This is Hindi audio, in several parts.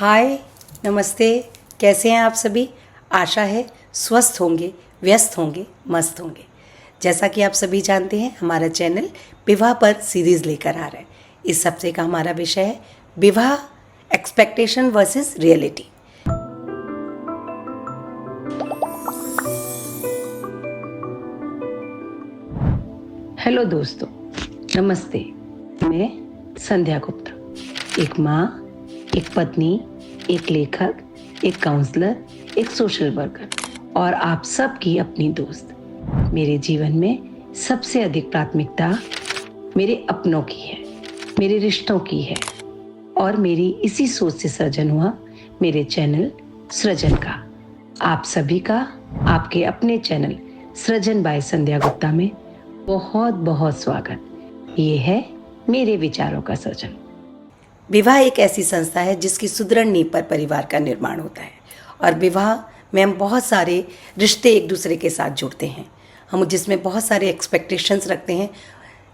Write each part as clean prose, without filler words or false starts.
हाय, नमस्ते। कैसे हैं आप सभी? आशा है स्वस्थ होंगे, व्यस्त होंगे, मस्त होंगे। जैसा कि आप सभी जानते हैं, हमारा चैनल विवाह पर सीरीज़ लेकर आ रहा है। इस हफ्ते का हमारा विषय है विवाह, एक्सपेक्टेशन वर्सेस रियलिटी। हेलो दोस्तों, नमस्ते। मैं संध्या गुप्ता, एक माँ, एक पत्नी, एक लेखक, एक काउंसलर, एक सोशल वर्कर और आप सबकी अपनी दोस्त। मेरे जीवन में सबसे अधिक प्राथमिकता मेरे अपनों की है, मेरे रिश्तों की है और मेरी इसी सोच से सृजन हुआ मेरे चैनल सृजन का। आप सभी का आपके अपने चैनल सृजन बाय संध्या गुप्ता में बहुत बहुत स्वागत। ये है मेरे विचारों का सृजन। विवाह एक ऐसी संस्था है जिसकी सुदृढ़ नींव पर परिवार का निर्माण होता है और विवाह में हम बहुत सारे रिश्ते एक दूसरे के साथ जुड़ते हैं। हम जिसमें बहुत सारे एक्सपेक्टेशंस रखते हैं,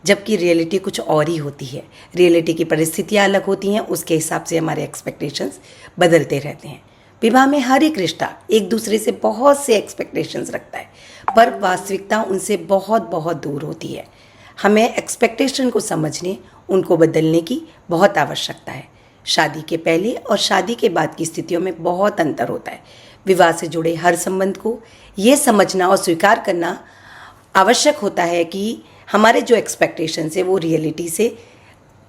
जबकि रियलिटी कुछ और ही होती है। रियलिटी की परिस्थितियाँ अलग होती हैं, उसके हिसाब से हमारे एक्सपेक्टेशंस बदलते रहते हैं। विवाह में हर एक रिश्ता एक दूसरे से बहुत से एक्सपेक्टेशंस रखता है, पर वास्तविकता उनसे बहुत बहुत दूर होती है। हमें एक्सपेक्टेशन को समझने, उनको बदलने की बहुत आवश्यकता है। शादी के पहले और शादी के बाद की स्थितियों में बहुत अंतर होता है। विवाह से जुड़े हर संबंध को ये समझना और स्वीकार करना आवश्यक होता है कि हमारे जो एक्सपेक्टेशंस है वो रियलिटी से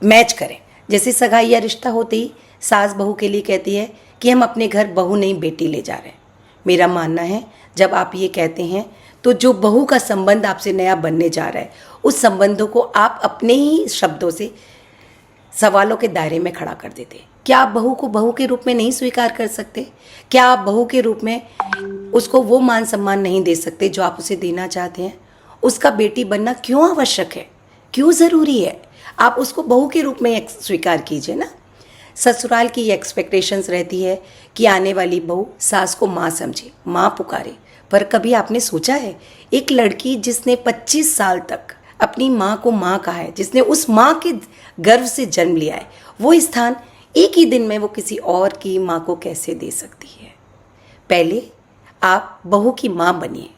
मैच करें। जैसे सगाई या रिश्ता होते ही सास बहू के लिए कहती है कि हम अपने घर बहू नहीं बेटी ले जा रहे हैं। मेरा मानना है, जब आप ये कहते हैं तो जो बहू का संबंध आपसे नया बनने जा रहा है, उस संबंधों को आप अपने ही शब्दों से सवालों के दायरे में खड़ा कर देते। क्या आप बहू को बहू के रूप में नहीं स्वीकार कर सकते? क्या आप बहू के रूप में उसको वो मान सम्मान नहीं दे सकते जो आप उसे देना चाहते हैं? उसका बेटी बनना क्यों आवश्यक है, क्यों ज़रूरी है? आप उसको बहू के रूप में स्वीकार कीजिए ना। ससुराल की ये एक्सपेक्टेशंस रहती है कि आने वाली बहू सास को माँ समझे, माँ पुकारे। पर कभी आपने सोचा है, एक लड़की जिसने 25 साल तक अपनी माँ को माँ कहा है, जिसने उस माँ के गर्भ से जन्म लिया है, वो स्थान एक ही दिन में वो किसी और की माँ को कैसे दे सकती है? पहले आप बहू की माँ बनिए,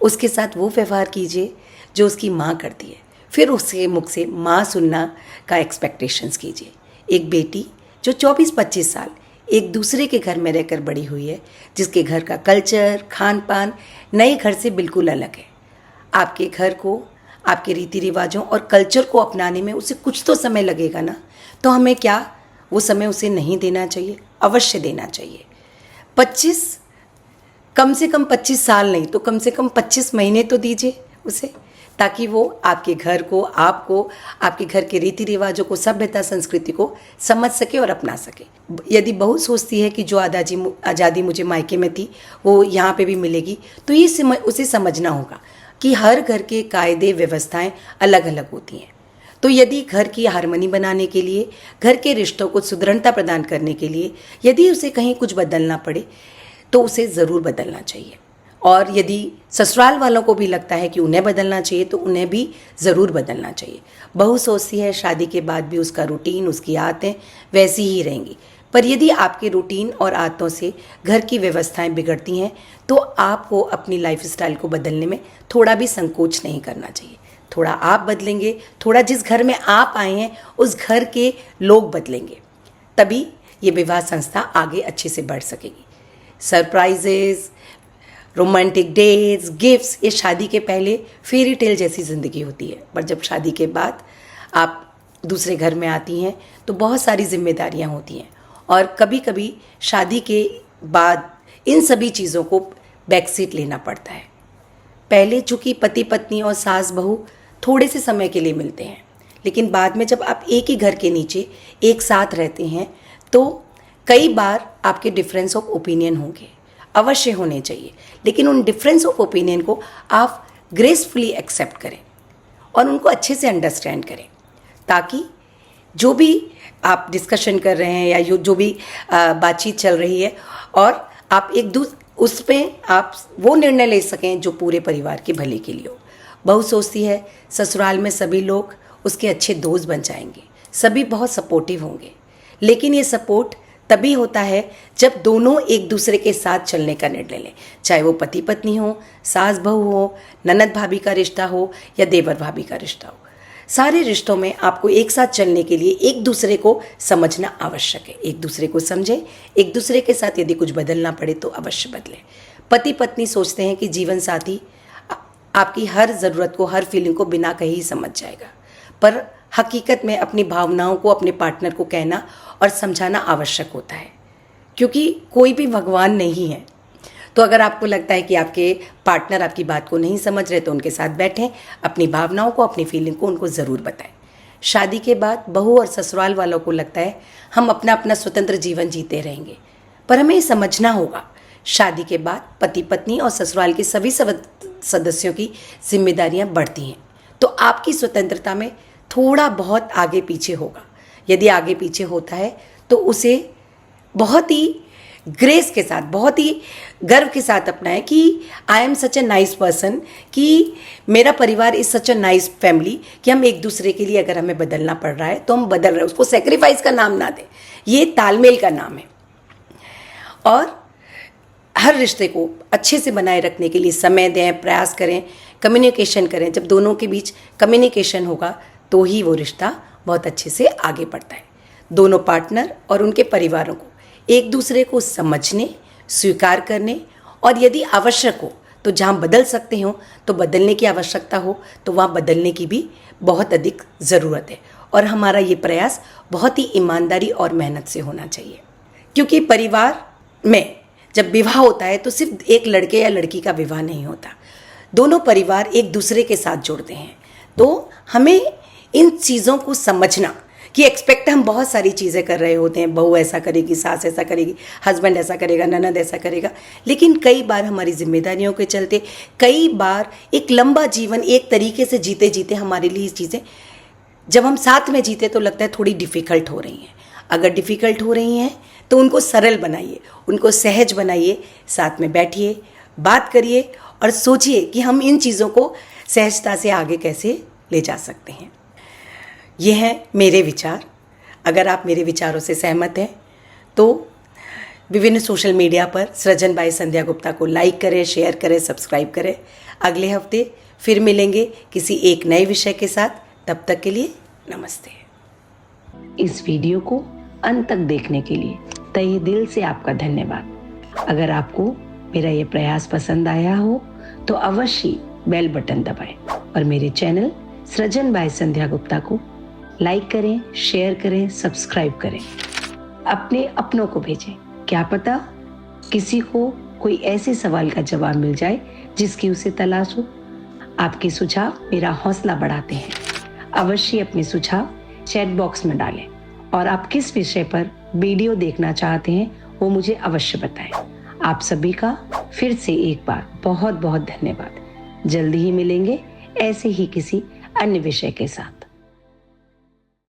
उसके साथ वो व्यवहार कीजिए जो उसकी माँ करती है, फिर उसके मुख से माँ सुनना का एक्सपेक्टेशंस कीजिए। एक बेटी जो 24-25 साल एक दूसरे के घर में रहकर बड़ी हुई है, जिसके घर का कल्चर, खान पान नए घर से बिल्कुल अलग है। आपके घर को, आपके रीति रिवाजों और कल्चर को अपनाने में उसे कुछ तो समय लगेगा ना, तो हमें क्या वो समय उसे नहीं देना चाहिए? अवश्य देना चाहिए। 25 कम से कम 25 साल नहीं तो कम से कम 25 महीने तो दीजिए उसे, ताकि वो आपके घर को, आपको, आपके घर के रीति रिवाजों को, सभ्यता संस्कृति को समझ सके और अपना सके। यदि बहू सोचती है कि जो आज़ादी मुझे मायके में थी वो यहाँ पे भी मिलेगी, तो ये उसे समझना होगा कि हर घर के कायदे व्यवस्थाएं अलग अलग होती हैं। तो यदि घर की हारमोनी बनाने के लिए, घर के रिश्तों को सुदृढ़ता प्रदान करने के लिए यदि उसे कहीं कुछ बदलना पड़े तो उसे ज़रूर बदलना चाहिए। और यदि ससुराल वालों को भी लगता है कि उन्हें बदलना चाहिए तो उन्हें भी ज़रूर बदलना चाहिए। बहू सोचती है शादी के बाद भी उसका रूटीन, उसकी आदतें वैसी ही रहेंगी, पर यदि आपके रूटीन और आदतों से घर की व्यवस्थाएं बिगड़ती हैं तो आपको अपनी लाइफस्टाइल को बदलने में थोड़ा भी संकोच नहीं करना चाहिए। थोड़ा आप बदलेंगे, थोड़ा जिस घर में आप आए हैं उस घर के लोग बदलेंगे, तभी ये विवाह संस्था आगे अच्छे से बढ़ सकेगी। सरप्राइजेज, रोमांटिक डेट्स, गिफ्ट्स, ये शादी के पहले फेरी टेल जैसी ज़िंदगी होती है, पर जब शादी के बाद आप दूसरे घर में आती हैं तो बहुत सारी जिम्मेदारियां होती हैं और कभी कभी शादी के बाद इन सभी चीज़ों को बैक सीट लेना पड़ता है। पहले चूँकि पति पत्नी और सास बहू थोड़े से समय के लिए मिलते हैं, लेकिन बाद में जब आप एक ही घर के नीचे एक साथ रहते हैं तो कई बार आपके डिफरेंस ऑफ ओपिनियन होंगे, अवश्य होने चाहिए, लेकिन उन डिफरेंस ऑफ ओपिनियन को आप ग्रेसफुली एक्सेप्ट करें और उनको अच्छे से अंडरस्टैंड करें, ताकि जो भी आप डिस्कशन कर रहे हैं या जो भी बातचीत चल रही है और आप उस पर आप वो निर्णय ले सकें जो पूरे परिवार के भले के लिए हो। बहू सोचती है ससुराल में सभी लोग उसके अच्छे दोस्त बन जाएंगे, सभी बहुत सपोर्टिव होंगे, लेकिन ये सपोर्ट तभी होता है जब दोनों एक दूसरे के साथ चलने का निर्णय लें, चाहे वो पति पत्नी हो, सास बहू हो, ननद भाभी का रिश्ता हो या देवर भाभी का रिश्ता हो। सारे रिश्तों में आपको एक साथ चलने के लिए एक दूसरे को समझना आवश्यक है। एक दूसरे को समझें, एक दूसरे के साथ यदि कुछ बदलना पड़े तो अवश्य बदलें। पति पत्नी सोचते हैं कि जीवन साथी आपकी हर ज़रूरत को, हर फीलिंग को बिना कहे ही समझ जाएगा, पर हकीकत में अपनी भावनाओं को अपने पार्टनर को कहना और समझाना आवश्यक होता है, क्योंकि कोई भी भगवान नहीं है। तो अगर आपको लगता है कि आपके पार्टनर आपकी बात को नहीं समझ रहे तो उनके साथ बैठें, अपनी भावनाओं को, अपनी फीलिंग को उनको ज़रूर बताएं। शादी के बाद बहू और ससुराल वालों को लगता है हम अपना अपना स्वतंत्र जीवन जीते रहेंगे, पर हमें समझना होगा शादी के बाद पति पत्नी और ससुराल के सभी सदस्यों की जिम्मेदारियां बढ़ती हैं। तो आपकी स्वतंत्रता में थोड़ा बहुत आगे पीछे होगा। यदि आगे पीछे होता है तो उसे बहुत ही ग्रेस के साथ, बहुत ही गर्व के साथ अपनाएं कि I am such a nice person, कि मेरा परिवार is such a nice family, कि हम एक दूसरे के लिए अगर हमें बदलना पड़ रहा है तो हम बदल रहे हैं। उसको सेक्रीफाइस का नाम ना दें, ये तालमेल का नाम है। और हर रिश्ते को अच्छे से बनाए रखने के लिए समय दें, प्रयास करें, कम्युनिकेशन करें। जब दोनों के बीच कम्युनिकेशन होगा तो ही वो रिश्ता बहुत अच्छे से आगे बढ़ता है। दोनों पार्टनर और उनके परिवारों को एक दूसरे को समझने, स्वीकार करने और यदि आवश्यक हो तो जहाँ बदल सकते हो तो बदलने की आवश्यकता हो तो वहाँ बदलने की भी बहुत अधिक ज़रूरत है। और हमारा ये प्रयास बहुत ही ईमानदारी और मेहनत से होना चाहिए, क्योंकि परिवार में जब विवाह होता है तो सिर्फ एक लड़के या लड़की का विवाह नहीं होता, दोनों परिवार एक दूसरे के साथ जुड़ते हैं। तो हमें इन चीज़ों को समझना कि एक्सपेक्ट हम बहुत सारी चीज़ें कर रहे होते हैं, बहू ऐसा करेगी, सास ऐसा करेगी, हस्बैंड ऐसा करेगा, ननद ऐसा करेगा, लेकिन कई बार हमारी जिम्मेदारियों के चलते, कई बार एक लंबा जीवन एक तरीके से जीते जीते हमारे लिए चीज़ें जब हम साथ में जीते तो लगता है थोड़ी डिफ़िकल्ट हो रही हैं। अगर डिफ़िकल्ट हो रही हैं तो उनको सरल बनाइए, उनको सहज बनाइए, साथ में बैठिए, बात करिए और सोचिए कि हम इन चीज़ों को सहजता से आगे कैसे ले जा सकते हैं। ये हैं मेरे विचार। अगर आप मेरे विचारों से सहमत हैं तो विभिन्न सोशल मीडिया पर सृजन बाय संध्या गुप्ता को लाइक करें, शेयर करें, सब्सक्राइब करें। अगले हफ्ते फिर मिलेंगे किसी एक नए विषय के साथ। तब तक के लिए नमस्ते। इस वीडियो को अंत तक देखने के लिए तहे दिल से आपका धन्यवाद। अगर आपको मेरा ये प्रयास पसंद आया हो तो अवश्य बेल बटन दबाएं और मेरे चैनल सृजन बाय संध्या गुप्ता को लाइक करें, शेयर करें, सब्सक्राइब करें। अपने अपनों को भेजें, क्या पता किसी को कोई ऐसे सवाल का जवाब मिल जाए जिसकी उसे तलाश हो। आपके सुझाव मेरा हौसला बढ़ाते हैं। अवश्य अपने सुझाव चैट बॉक्स में डालें और आप किस विषय पर वीडियो देखना चाहते हैं वो मुझे अवश्य बताएं। आप सभी का फिर से एक बार बहुत बहुत धन्यवाद। जल्दी ही मिलेंगे ऐसे ही किसी अन्य विषय के साथ।